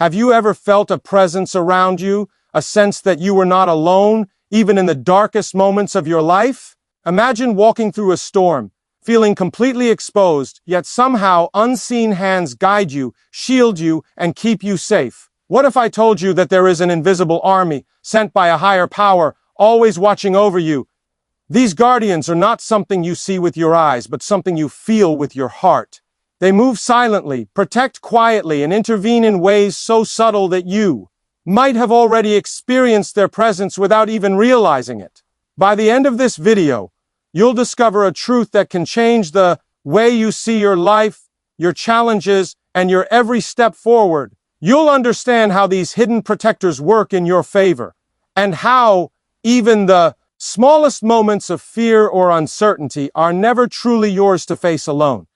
Have you ever felt a presence around you, a sense that you were not alone, even in the darkest moments of your life? Imagine walking through a storm, feeling completely exposed, yet somehow unseen hands guide you, shield you, and keep you safe. What if I told you that there is an invisible army, sent by a higher power, always watching over you? These guardians are not something you see with your eyes, but something you feel with your heart. They move silently, protect quietly, and intervene in ways so subtle that you might have already experienced their presence without even realizing it. By the end of this video, you'll discover a truth that can change the way you see your life, your challenges, and your every step forward. You'll understand how these hidden protectors work in your favor, and how even the smallest moments of fear or uncertainty are never truly yours to face alone.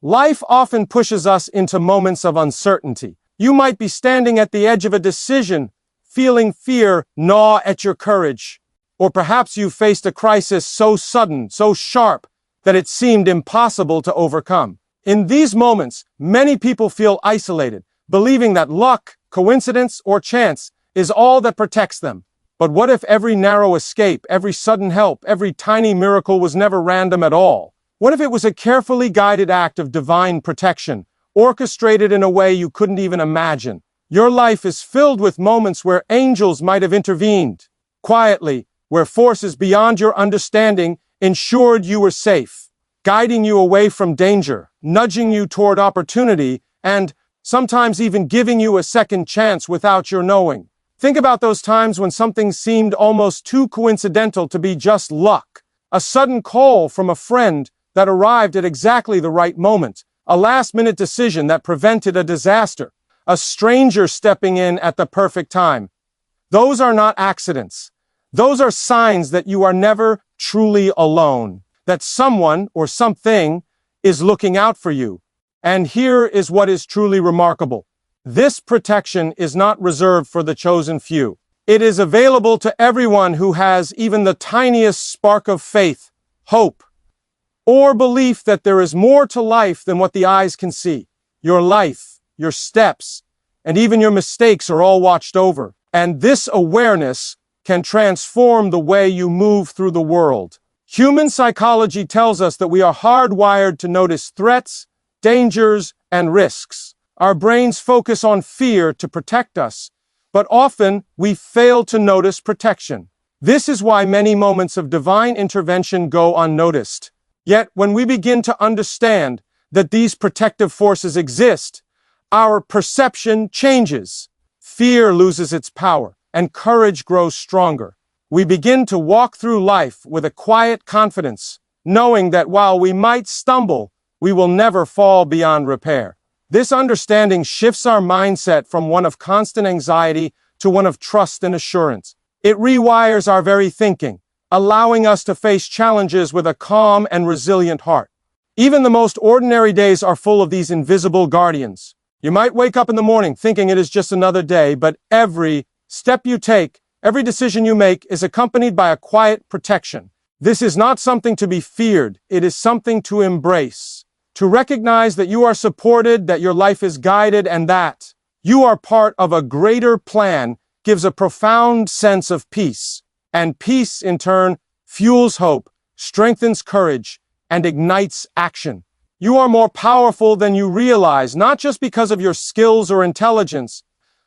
Life often pushes us into moments of uncertainty. You might be standing at the edge of a decision, feeling fear gnaw at your courage. Or perhaps you faced a crisis so sudden, so sharp, that it seemed impossible to overcome. In these moments, many people feel isolated, believing that luck, coincidence, or chance is all that protects them. But what if every narrow escape, every sudden help, every tiny miracle was never random at all? What if it was a carefully guided act of divine protection, orchestrated in a way you couldn't even imagine? Your life is filled with moments where angels might have intervened, quietly, where forces beyond your understanding ensured you were safe, guiding you away from danger, nudging you toward opportunity, and sometimes even giving you a second chance without your knowing. Think about those times when something seemed almost too coincidental to be just luck. A sudden call from a friend that arrived at exactly the right moment, a last-minute decision that prevented a disaster, a stranger stepping in at the perfect time. Those are not accidents. Those are signs that you are never truly alone, that someone or something is looking out for you. And here is what is truly remarkable. This protection is not reserved for the chosen few. It is available to everyone who has even the tiniest spark of faith, hope, or belief that there is more to life than what the eyes can see. Your life, your steps, and even your mistakes are all watched over. And this awareness can transform the way you move through the world. Human psychology tells us that we are hardwired to notice threats, dangers, and risks. Our brains focus on fear to protect us, but often we fail to notice protection. This is why many moments of divine intervention go unnoticed. Yet, when we begin to understand that these protective forces exist, our perception changes. Fear loses its power, and courage grows stronger. We begin to walk through life with a quiet confidence, knowing that while we might stumble, we will never fall beyond repair. This understanding shifts our mindset from one of constant anxiety to one of trust and assurance. It rewires our very thinking, allowing us to face challenges with a calm and resilient heart. Even the most ordinary days are full of these invisible guardians. You might wake up in the morning thinking it is just another day, but every step you take, every decision you make is accompanied by a quiet protection. This is not something to be feared. It is something to embrace. To recognize that you are supported, that your life is guided, and that you are part of a greater plan gives a profound sense of peace. And peace, in turn, fuels hope, strengthens courage, and ignites action. You are more powerful than you realize, not just because of your skills or intelligence,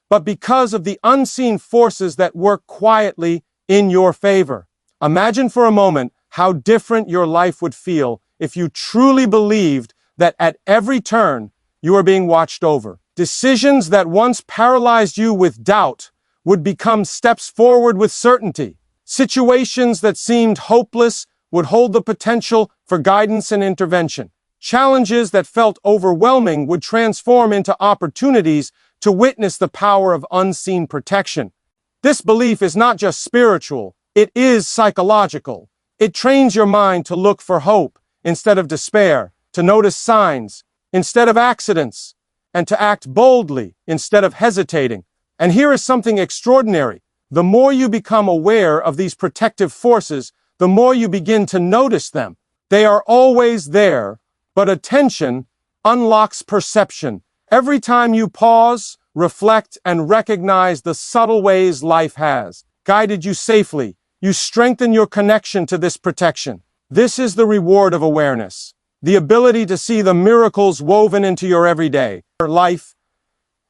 but because of the unseen forces that work quietly in your favor. Imagine for a moment how different your life would feel if you truly believed that at every turn you are being watched over. Decisions that once paralyzed you with doubt would become steps forward with certainty. Situations that seemed hopeless would hold the potential for guidance and intervention. Challenges that felt overwhelming would transform into opportunities to witness the power of unseen protection. This belief is not just spiritual, it is psychological. It trains your mind to look for hope instead of despair, to notice signs instead of accidents, and to act boldly instead of hesitating. And here is something extraordinary. The more you become aware of these protective forces, the more you begin to notice them. They are always there, but attention unlocks perception. Every time you pause, reflect, and recognize the subtle ways life has guided you safely, you strengthen your connection to this protection. This is the reward of awareness, the ability to see the miracles woven into your everyday life,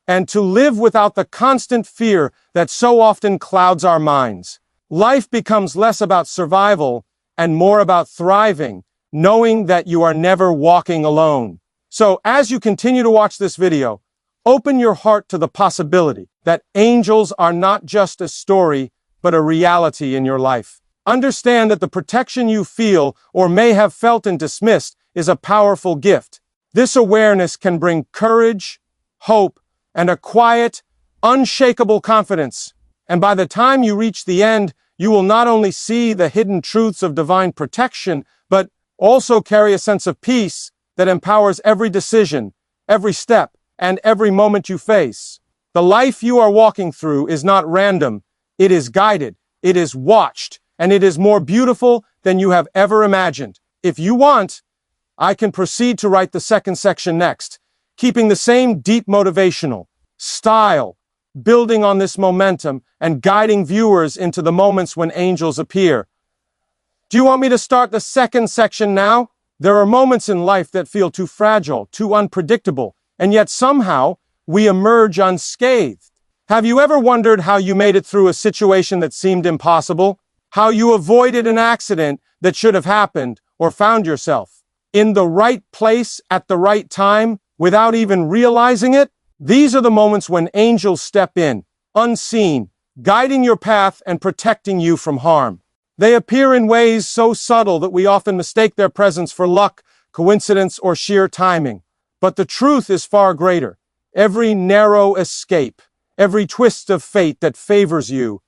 and to live without the constant fear that so often clouds our minds. Life becomes less about survival and more about thriving, knowing that you are never walking alone. So, as you continue to watch this video, open your heart to the possibility that angels are not just a story, but a reality in your life. Understand that the protection you feel or may have felt and dismissed is a powerful gift. This awareness can bring courage, hope, and a quiet, unshakable confidence. And by the time you reach the end, you will not only see the hidden truths of divine protection, but also carry a sense of peace that empowers every decision, every step, and every moment you face. The life you are walking through is not random, it is guided, it is watched, and it is more beautiful than you have ever imagined. If you want, I can proceed to write the second section next, keeping the same deep motivational style, building on this momentum and guiding viewers into the moments when angels appear. Do you want me to start the second section now? There are moments in life that feel too fragile, too unpredictable, and yet somehow we emerge unscathed. Have you ever wondered how you made it through a situation that seemed impossible? How you avoided an accident that should have happened, or found yourself in the right place at the right time without even realizing it? These are the moments when angels step in, unseen, guiding your path and protecting you from harm. They appear in ways so subtle that we often mistake their presence for luck, coincidence, or sheer timing. But the truth is far greater. Every narrow escape, every twist of fate that favors you,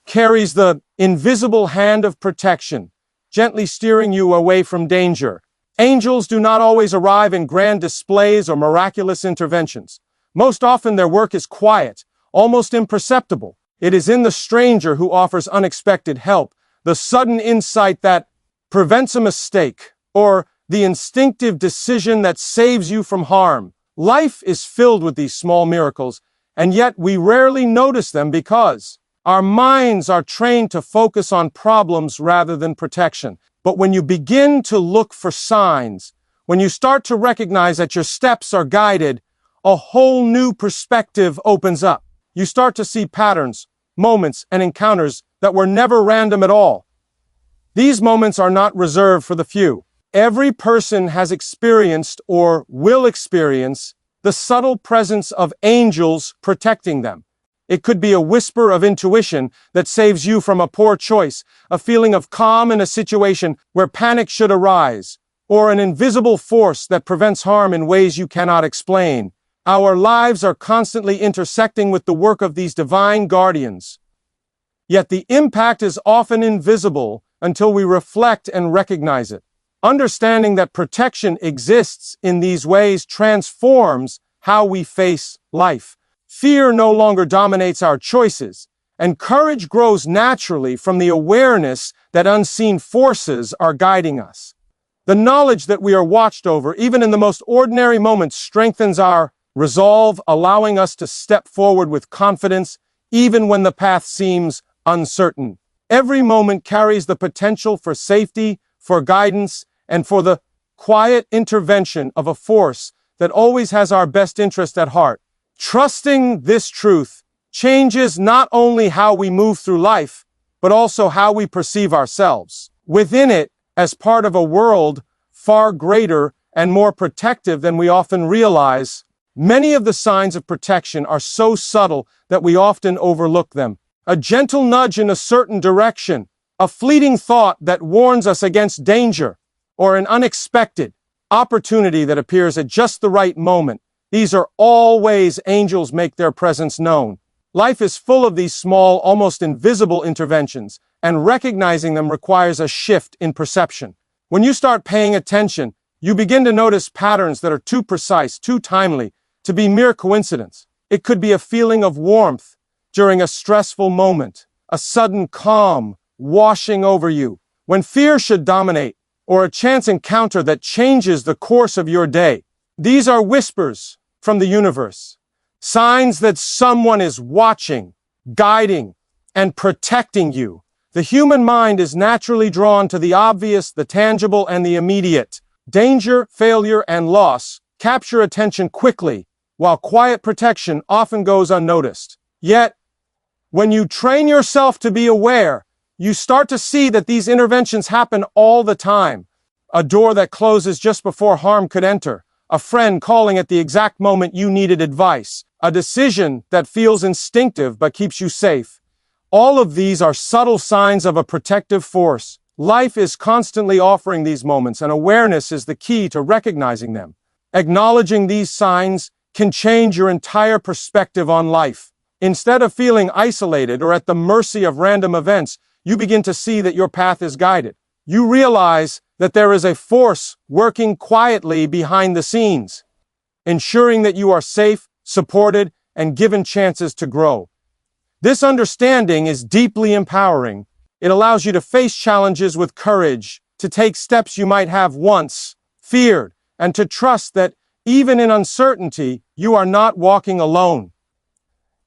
carries the invisible hand of protection, gently steering you away from danger. Angels do not always arrive in grand displays or miraculous interventions. Most often their work is quiet, almost imperceptible. It is in the stranger who offers unexpected help, the sudden insight that prevents a mistake, or the instinctive decision that saves you from harm. Life is filled with these small miracles, and yet we rarely notice them because our minds are trained to focus on problems rather than protection. But when you begin to look for signs, when you start to recognize that your steps are guided, a whole new perspective opens up. You start to see patterns, moments, and encounters that were never random at all. These moments are not reserved for the few. Every person has experienced or will experience the subtle presence of angels protecting them. It could be a whisper of intuition that saves you from a poor choice, a feeling of calm in a situation where panic should arise, or an invisible force that prevents harm in ways you cannot explain. Our lives are constantly intersecting with the work of these divine guardians. Yet the impact is often invisible until we reflect and recognize it. Understanding that protection exists in these ways transforms how we face life. Fear no longer dominates our choices, and courage grows naturally from the awareness that unseen forces are guiding us. The knowledge that we are watched over, even in the most ordinary moments, strengthens our resolve, allowing us to step forward with confidence, even when the path seems uncertain. Every moment carries the potential for safety, for guidance, and for the quiet intervention of a force that always has our best interest at heart. Trusting this truth changes not only how we move through life, but also how we perceive ourselves. Within it, as part of a world far greater and more protective than we often realize, many of the signs of protection are so subtle that we often overlook them. A gentle nudge in a certain direction, a fleeting thought that warns us against danger, or an unexpected opportunity that appears at just the right moment. These are all ways angels make their presence known. Life is full of these small, almost invisible interventions, and recognizing them requires a shift in perception. When you start paying attention, you begin to notice patterns that are too precise, too timely, to be mere coincidence. It could be a feeling of warmth during a stressful moment, a sudden calm washing over you when fear should dominate, or a chance encounter that changes the course of your day. These are whispers from the universe, Signs that someone is watching, guiding, and protecting you. The human mind is naturally drawn to the obvious, the tangible, and the immediate. Danger, failure, and loss capture attention quickly, while quiet protection often goes unnoticed. Yet, when you train yourself to be aware, you start to see that these interventions happen all the time. A door that closes just before harm could enter, a friend calling at the exact moment you needed advice, a decision that feels instinctive but keeps you safe. All of these are subtle signs of a protective force. Life is constantly offering these moments, and awareness is the key to recognizing them. Acknowledging these signs can change your entire perspective on life. Instead of feeling isolated or at the mercy of random events, you begin to see that your path is guided. You realize that there is a force working quietly behind the scenes, ensuring that you are safe, supported, and given chances to grow. This understanding is deeply empowering. It allows you to face challenges with courage, to take steps you might have once feared, and to trust that even in uncertainty, you are not walking alone.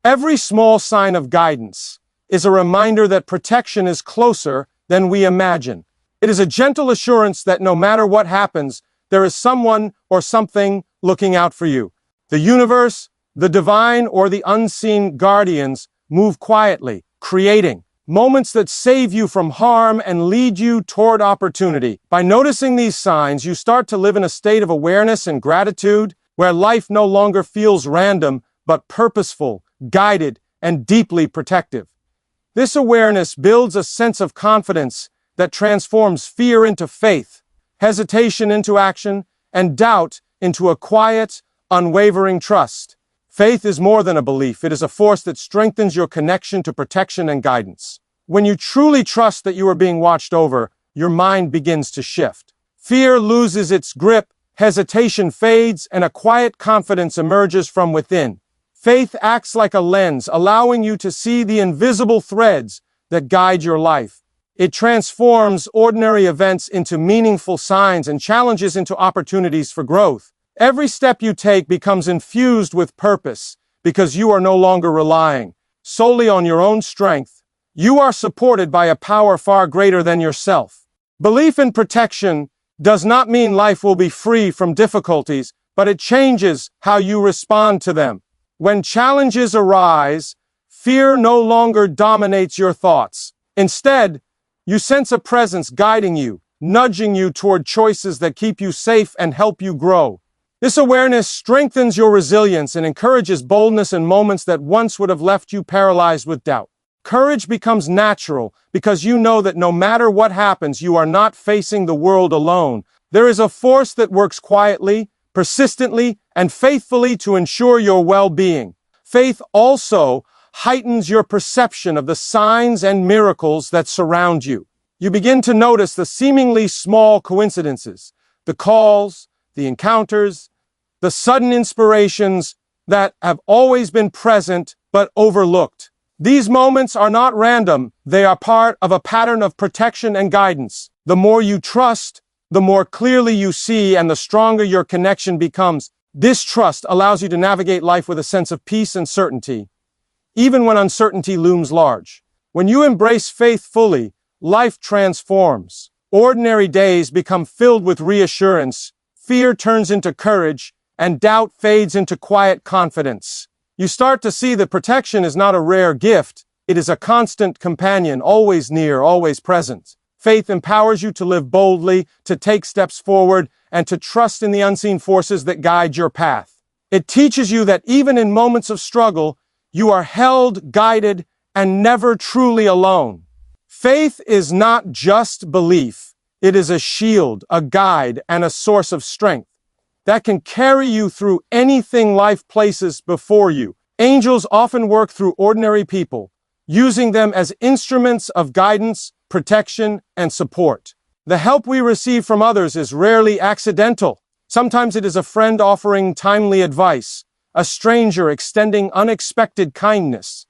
Every small sign of guidance is a reminder that protection is closer than we imagine. It is a gentle assurance that no matter what happens, there is someone or something looking out for you. The universe, the divine, or the unseen guardians move quietly, creating moments that save you from harm and lead you toward opportunity. By noticing these signs, you start to live in a state of awareness and gratitude, where life no longer feels random, but purposeful, guided, and deeply protective. This awareness builds a sense of confidence that transforms fear into faith, hesitation into action, and doubt into a quiet, unwavering trust. Faith is more than a belief. It is a force that strengthens your connection to protection and guidance. When you truly trust that you are being watched over, your mind begins to shift. Fear loses its grip, hesitation fades, and a quiet confidence emerges from within. Faith acts like a lens, allowing you to see the invisible threads that guide your life. It transforms ordinary events into meaningful signs and challenges into opportunities for growth. Every step you take becomes infused with purpose because you are no longer relying solely on your own strength. You are supported by a power far greater than yourself. Belief in protection does not mean life will be free from difficulties, but it changes how you respond to them. When challenges arise, fear no longer dominates your thoughts. Instead, you sense a presence guiding you, nudging you toward choices that keep you safe and help you grow. This awareness strengthens your resilience and encourages boldness in moments that once would have left you paralyzed with doubt. Courage becomes natural because you know that no matter what happens, you are not facing the world alone. There is a force that works quietly, persistently, and faithfully to ensure your well-being. Faith also heightens your perception of the signs and miracles that surround you. You begin to notice the seemingly small coincidences, the calls, the encounters, the sudden inspirations that have always been present but overlooked. These moments are not random. They are part of a pattern of protection and guidance. The more you trust, the more clearly you see, and the stronger your connection becomes. This trust allows you to navigate life with a sense of peace and certainty, even when uncertainty looms large. When you embrace faith fully, life transforms. Ordinary days become filled with reassurance, fear turns into courage, and doubt fades into quiet confidence. You start to see that protection is not a rare gift. It is a constant companion, always near, always present. Faith empowers you to live boldly, to take steps forward, and to trust in the unseen forces that guide your path. It teaches you that even in moments of struggle, you are held, guided, and never truly alone. Faith is not just belief. It is a shield, a guide, and a source of strength that can carry you through anything life places before you. Angels often work through ordinary people, using them as instruments of guidance, protection, and support. The help we receive from others is rarely accidental. Sometimes it is a friend offering timely advice, a stranger extending unexpected kindness,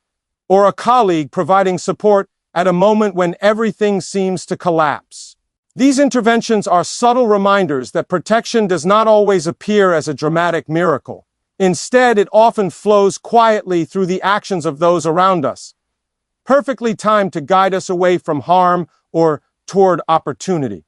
or a colleague providing support at a moment when everything seems to collapse. These interventions are subtle reminders that protection does not always appear as a dramatic miracle. Instead, it often flows quietly through the actions of those around us, perfectly timed to guide us away from harm or toward opportunity.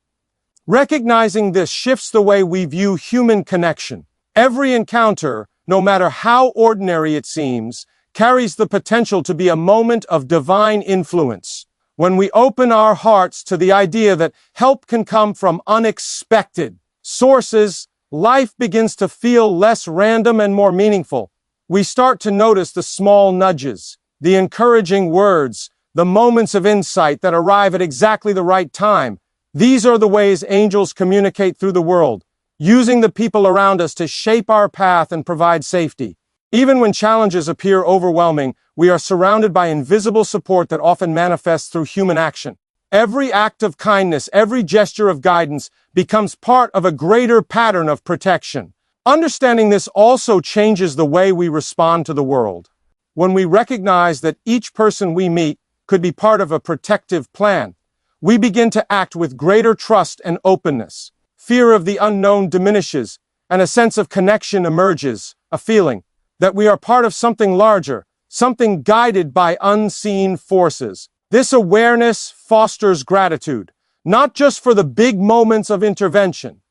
Recognizing this shifts the way we view human connection. Every encounter, no matter how ordinary it seems, carries the potential to be a moment of divine influence. When we open our hearts to the idea that help can come from unexpected sources, life begins to feel less random and more meaningful. We start to notice the small nudges, the encouraging words, the moments of insight that arrive at exactly the right time. These are the ways angels communicate through the world, using the people around us to shape our path and provide safety. Even when challenges appear overwhelming, we are surrounded by invisible support that often manifests through human action. Every act of kindness, every gesture of guidance becomes part of a greater pattern of protection. Understanding this also changes the way we respond to the world. When we recognize that each person we meet could be part of a protective plan, we begin to act with greater trust and openness. Fear of the unknown diminishes, and a sense of connection emerges, a feeling that we are part of something larger, something guided by unseen forces. This awareness fosters gratitude, not just for the big moments of intervention,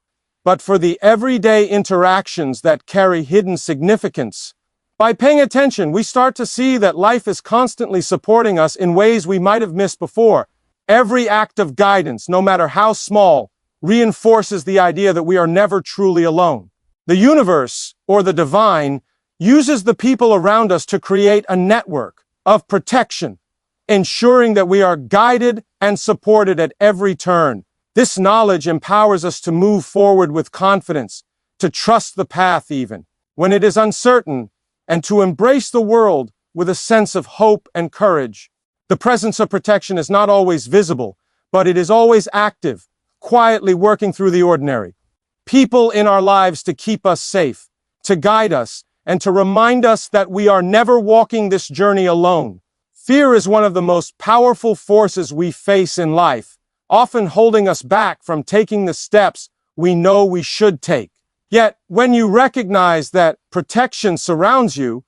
but for the everyday interactions that carry hidden significance. By paying attention, we start to see that life is constantly supporting us in ways we might have missed before. Every act of guidance, no matter how small, reinforces the idea that we are never truly alone. The universe, or the divine, uses the people around us to create a network of protection, ensuring that we are guided and supported at every turn. This knowledge empowers us to move forward with confidence, to trust the path even when it is uncertain, and to embrace the world with a sense of hope and courage. The presence of protection is not always visible, but it is always active, quietly working through the ordinary. People in our lives to keep us safe, to guide us, and to remind us that we are never walking this journey alone. Fear is one of the most powerful forces we face in life, often holding us back from taking the steps we know we should take. Yet, when you recognize that protection surrounds you,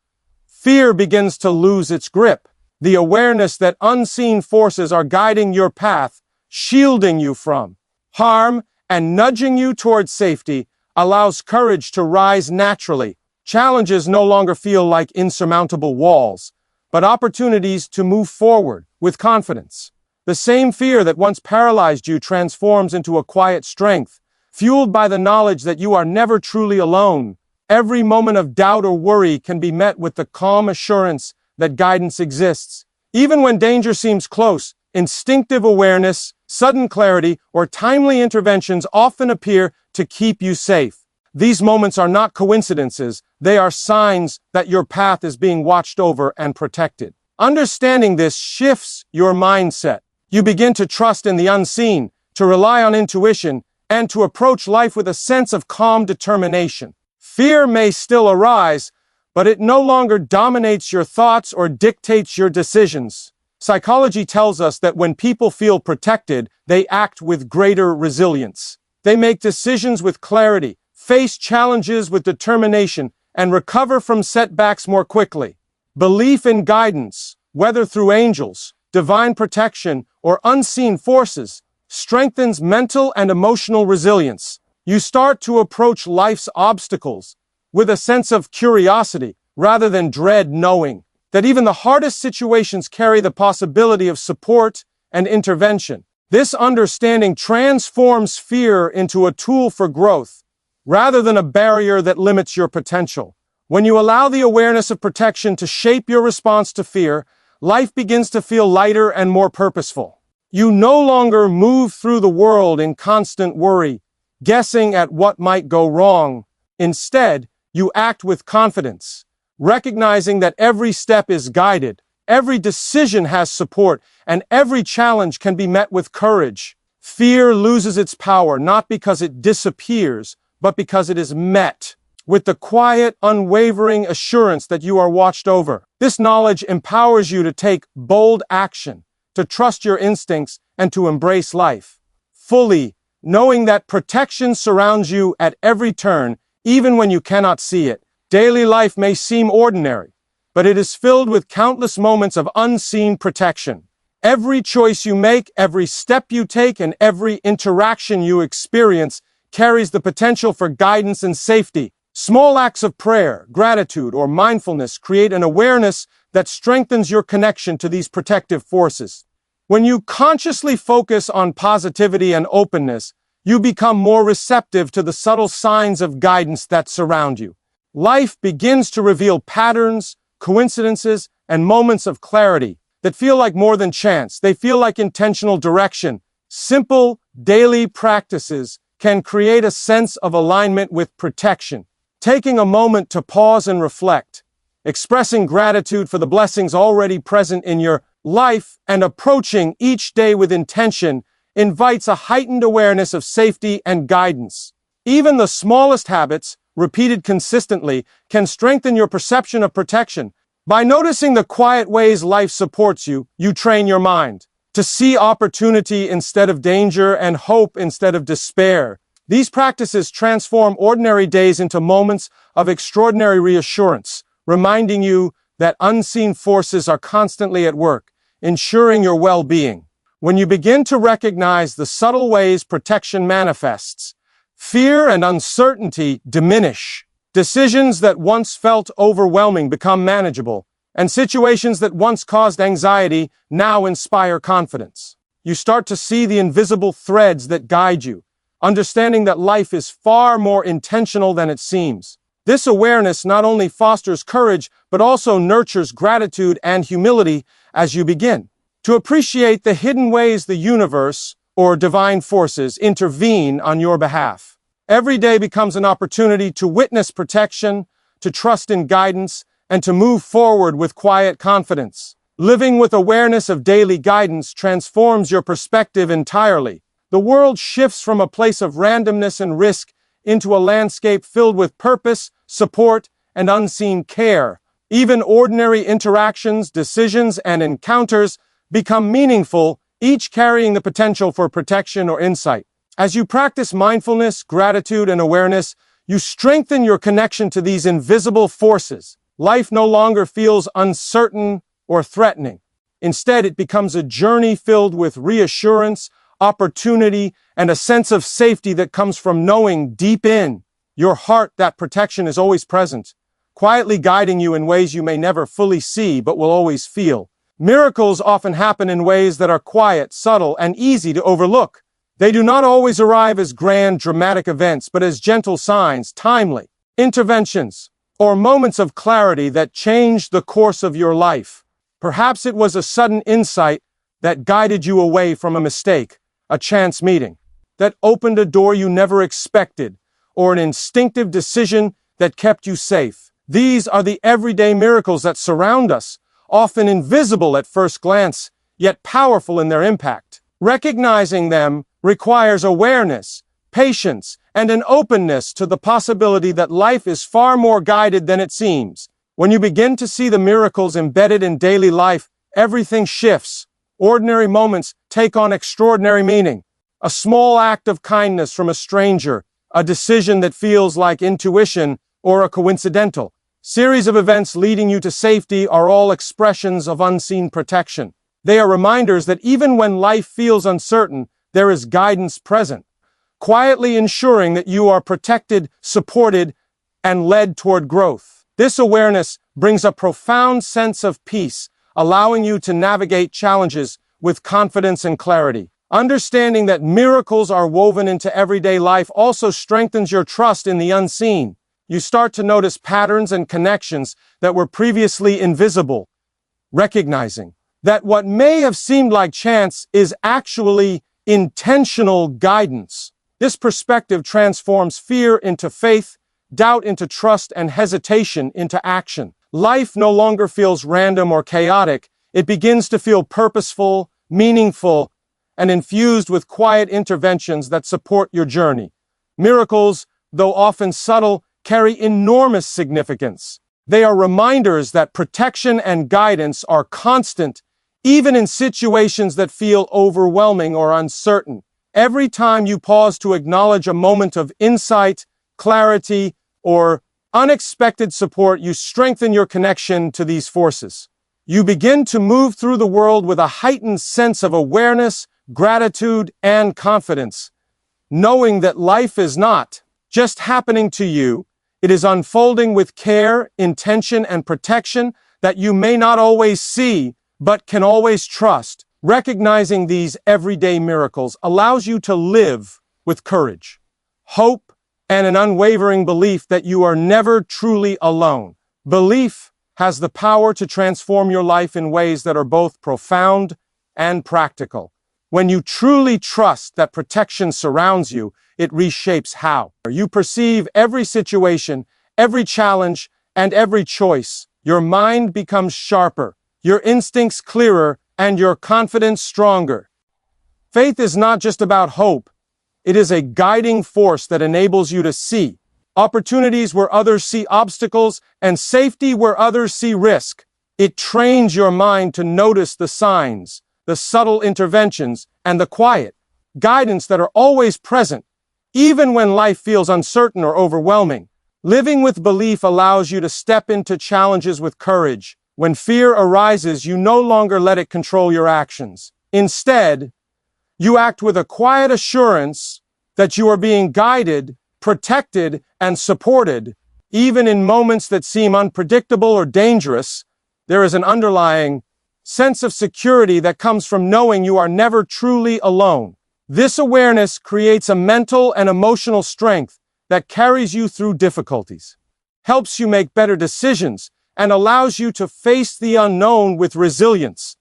fear begins to lose its grip. The awareness that unseen forces are guiding your path, shielding you from harm, and nudging you towards safety allows courage to rise naturally. Challenges no longer feel like insurmountable walls, but opportunities to move forward with confidence. The same fear that once paralyzed you transforms into a quiet strength, fueled by the knowledge that you are never truly alone. Every moment of doubt or worry can be met with the calm assurance that guidance exists. Even when danger seems close, instinctive awareness, sudden clarity, or timely interventions often appear to keep you safe. These moments are not coincidences, they are signs that your path is being watched over and protected. Understanding this shifts your mindset. You begin to trust in the unseen, to rely on intuition, and to approach life with a sense of calm determination. Fear may still arise, but it no longer dominates your thoughts or dictates your decisions. Psychology tells us that when people feel protected, they act with greater resilience. They make decisions with clarity, face challenges with determination, and recover from setbacks more quickly. Belief in guidance, whether through angels, divine protection, or unseen forces, strengthens mental and emotional resilience. You start to approach life's obstacles with a sense of curiosity rather than dread, knowing that even the hardest situations carry the possibility of support and intervention. This understanding transforms fear into a tool for growth, rather than a barrier that limits your potential. When you allow the awareness of protection to shape your response to fear, life begins to feel lighter and more purposeful. You no longer move through the world in constant worry, guessing at what might go wrong. Instead, you act with confidence, recognizing that every step is guided, every decision has support, and every challenge can be met with courage. Fear loses its power not because it disappears, but because it is met with the quiet, unwavering assurance that you are watched over. This knowledge empowers you to take bold action, to trust your instincts, and to embrace life fully, knowing that protection surrounds you at every turn, even when you cannot see it. Daily life may seem ordinary, but it is filled with countless moments of unseen protection. Every choice you make, every step you take, and every interaction you experience carries the potential for guidance and safety. Small acts of prayer, gratitude, or mindfulness create an awareness that strengthens your connection to these protective forces. When you consciously focus on positivity and openness, you become more receptive to the subtle signs of guidance that surround you. Life begins to reveal patterns, coincidences, and moments of clarity that feel like more than chance. They feel like intentional direction. Simple, daily practices can create a sense of alignment with protection. Taking a moment to pause and reflect, expressing gratitude for the blessings already present in your life, and approaching each day with intention invites a heightened awareness of safety and guidance. Even the smallest habits, repeated consistently, can strengthen your perception of protection. By noticing the quiet ways life supports you, you train your mind to see opportunity instead of danger and hope instead of despair. These practices transform ordinary days into moments of extraordinary reassurance, reminding you that unseen forces are constantly at work, ensuring your well-being. When you begin to recognize the subtle ways protection manifests, fear and uncertainty diminish. Decisions that once felt overwhelming become manageable, and situations that once caused anxiety now inspire confidence. You start to see the invisible threads that guide you, understanding that life is far more intentional than it seems. This awareness not only fosters courage, but also nurtures gratitude and humility as you begin to appreciate the hidden ways the universe or divine forces intervene on your behalf. Every day becomes an opportunity to witness protection, to trust in guidance, and to move forward with quiet confidence. Living with awareness of daily guidance transforms your perspective entirely. The world shifts from a place of randomness and risk into a landscape filled with purpose, support, and unseen care. Even ordinary interactions, decisions, and encounters become meaningful, each carrying the potential for protection or insight. As you practice mindfulness, gratitude, and awareness, you strengthen your connection to these invisible forces. Life no longer feels uncertain or threatening. Instead, it becomes a journey filled with reassurance, opportunity, and a sense of safety that comes from knowing deep in your heart that protection is always present, quietly guiding you in ways you may never fully see but will always feel. Miracles often happen in ways that are quiet, subtle, and easy to overlook. They do not always arrive as grand, dramatic events, but as gentle signs, timely interventions, or moments of clarity that change the course of your life. Perhaps it was a sudden insight that guided you away from a mistake, a chance meeting that opened a door you never expected, or an instinctive decision that kept you safe. These are the everyday miracles that surround us, often invisible at first glance, yet powerful in their impact. Recognizing them requires awareness, patience, and an openness to the possibility that life is far more guided than it seems. When you begin to see the miracles embedded in daily life, everything shifts. Ordinary moments take on extraordinary meaning. A small act of kindness from a stranger, a decision that feels like intuition, or a coincidental series of events leading you to safety are all expressions of unseen protection. They are reminders that even when life feels uncertain, there is guidance present, quietly ensuring that you are protected, supported, and led toward growth. This awareness brings a profound sense of peace, allowing you to navigate challenges with confidence and clarity. Understanding that miracles are woven into everyday life also strengthens your trust in the unseen. You start to notice patterns and connections that were previously invisible, recognizing that what may have seemed like chance is actually intentional guidance. This perspective transforms fear into faith, doubt into trust, and hesitation into action. Life no longer feels random or chaotic. It begins to feel purposeful, meaningful, and infused with quiet interventions that support your journey. Miracles, though often subtle, carry enormous significance. They are reminders that protection and guidance are constant, even in situations that feel overwhelming or uncertain. Every time you pause to acknowledge a moment of insight, clarity, or unexpected support, you strengthen your connection to these forces. You begin to move through the world with a heightened sense of awareness, gratitude, and confidence, knowing that life is not just happening to you, it is unfolding with care, intention, and protection that you may not always see, but can always trust. Recognizing these everyday miracles allows you to live with courage, hope, and an unwavering belief that you are never truly alone. Belief has the power to transform your life in ways that are both profound and practical. When you truly trust that protection surrounds you, it reshapes how you perceive every situation, every challenge, and every choice. Your mind becomes sharper, your instincts clearer, and your confidence stronger. Faith is not just about hope. It is a guiding force that enables you to see opportunities where others see obstacles and safety where others see risk. It trains your mind to notice the signs, the subtle interventions, and the quiet guidance that are always present, even when life feels uncertain or overwhelming. Living with belief allows you to step into challenges with courage. When fear arises, you no longer let it control your actions. Instead, you act with a quiet assurance that you are being guided, protected, and supported. Even in moments that seem unpredictable or dangerous, there is an underlying sense of security that comes from knowing you are never truly alone. This awareness creates a mental and emotional strength that carries you through difficulties, helps you make better decisions, and allows you to face the unknown with resilience.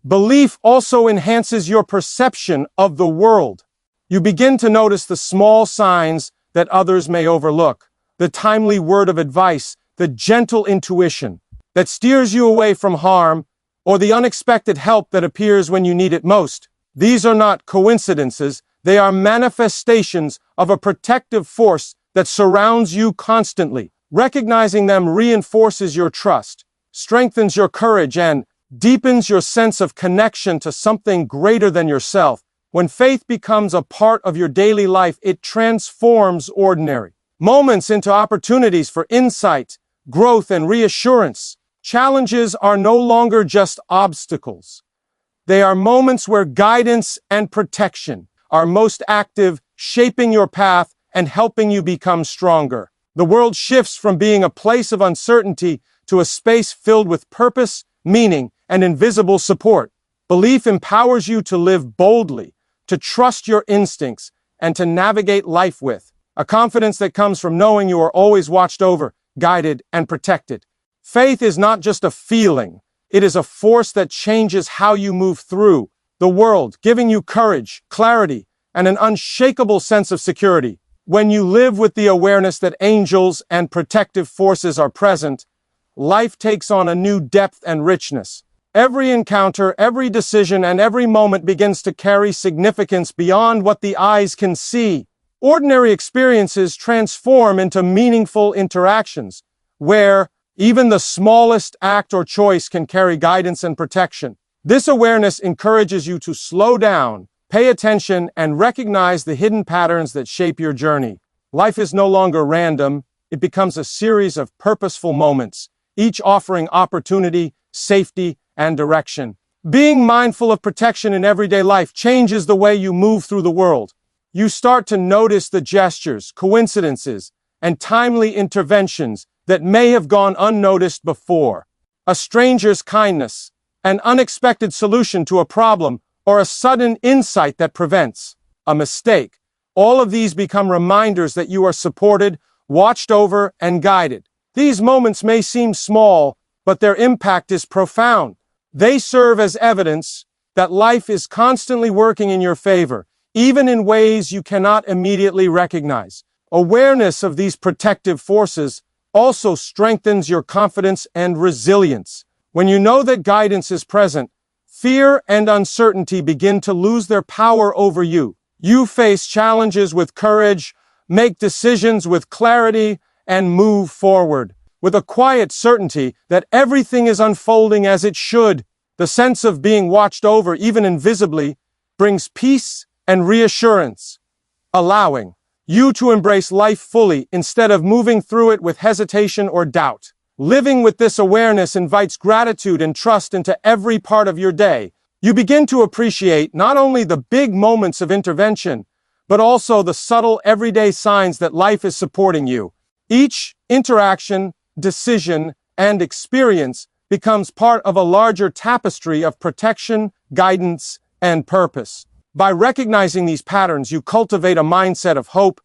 Belief also enhances your perception of the world. You begin to notice the small signs that others may overlook, the timely word of advice, the gentle intuition that steers you away from harm, or the unexpected help that appears when you need it most. These are not coincidences, they are manifestations of a protective force that surrounds you constantly. Recognizing them reinforces your trust, strengthens your courage, and deepens your sense of connection to something greater than yourself. When faith becomes a part of your daily life, it transforms ordinary moments into opportunities for insight, growth, and reassurance. Challenges are no longer just obstacles. They are moments where guidance and protection are most active, shaping your path and helping you become stronger. The world shifts from being a place of uncertainty to a space filled with purpose, meaning, and invisible support. Belief empowers you to live boldly, to trust your instincts, and to navigate life with a confidence that comes from knowing you are always watched over, guided, and protected. Faith is not just a feeling. It is a force that changes how you move through the world, giving you courage, clarity, and an unshakable sense of security. When you live with the awareness that angels and protective forces are present, life takes on a new depth and richness. Every encounter, every decision, and every moment begins to carry significance beyond what the eyes can see. Ordinary experiences transform into meaningful interactions, where even the smallest act or choice can carry guidance and protection. This awareness encourages you to slow down, pay attention, and recognize the hidden patterns that shape your journey. Life is no longer random. It becomes a series of purposeful moments, each offering opportunity, safety, and direction. Being mindful of protection in everyday life changes the way you move through the world. You start to notice the gestures, coincidences, and timely interventions that may have gone unnoticed before. A stranger's kindness, an unexpected solution to a problem, or a sudden insight that prevents a mistake. All of these become reminders that you are supported, watched over, and guided. These moments may seem small, but their impact is profound. They serve as evidence that life is constantly working in your favor, even in ways you cannot immediately recognize. Awareness of these protective forces also strengthens your confidence and resilience. When you know that guidance is present, fear and uncertainty begin to lose their power over you. You face challenges with courage, make decisions with clarity, and move forward with a quiet certainty that everything is unfolding as it should. The sense of being watched over, even invisibly, brings peace and reassurance, allowing you to embrace life fully instead of moving through it with hesitation or doubt. Living with this awareness invites gratitude and trust into every part of your day. You begin to appreciate not only the big moments of intervention, but also the subtle everyday signs that life is supporting you. Each interaction, decision, and experience becomes part of a larger tapestry of protection, guidance, and purpose. By recognizing these patterns, you cultivate a mindset of hope,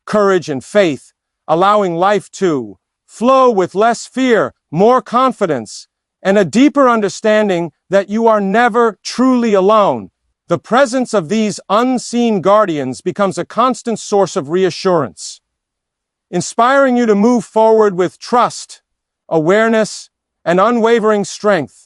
courage, and faith, allowing life to flow with less fear, more confidence, and a deeper understanding that you are never truly alone. The presence of these unseen guardians becomes a constant source of reassurance, inspiring you to move forward with trust, awareness, and unwavering strength.